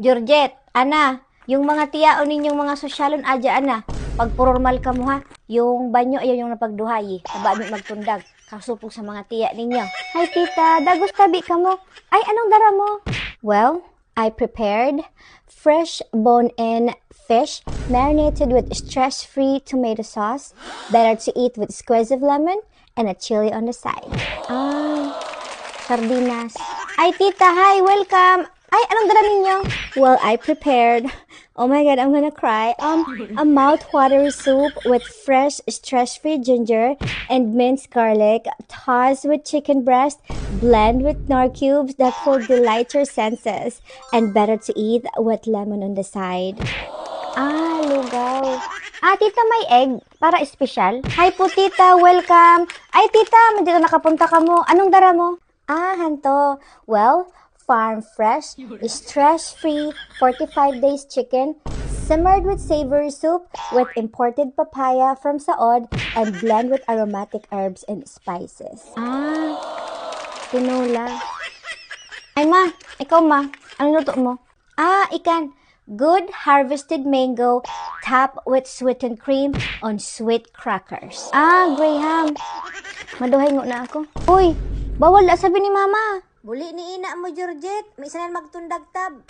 Georgette, ana, yung mga tiyaon ninyong mga sosyalon adya ana, pag formal ka mo ha, yung banyo ayaw yung napagduhay, tabi magtundag, kasupog sa mga tiya ninyo. Hi tita, dagos tabi ka mo. Ay, anong dara mo? Well, I prepared fresh bone-in fish marinated with stress-free tomato sauce, better to eat with squeeze of lemon, and a chili on the side. Sardinas. Ay, tita, hi, welcome. Ay, anong dala ninyo? Well, I prepared, oh my God, I'm gonna cry, a mouth-watering soup with fresh, stress-free ginger and minced garlic, tossed with chicken breast, blend with Knorr cubes that will delight your senses, and better to eat with lemon on the side. Lugaw. Tita, may egg para espesyal. Hi po, tita. Welcome. Ay, tita, medyo nakapunta ka mo. Anong dara mo? Hanto. Well, farm fresh, stress-free, 45 days chicken, simmered with savory soup with imported papaya from Saod and blend with aromatic herbs and spices. Tinola. Ay, ma. Ikaw, ma. Anong luto mo? Ikan. Good harvested mango topped with sweetened cream on sweet crackers. Graham. Maduhay ngo na ako. Uy, bawal na sabi ni mama. Buli ni ina mo, Georgette. May isanan magtundag tab.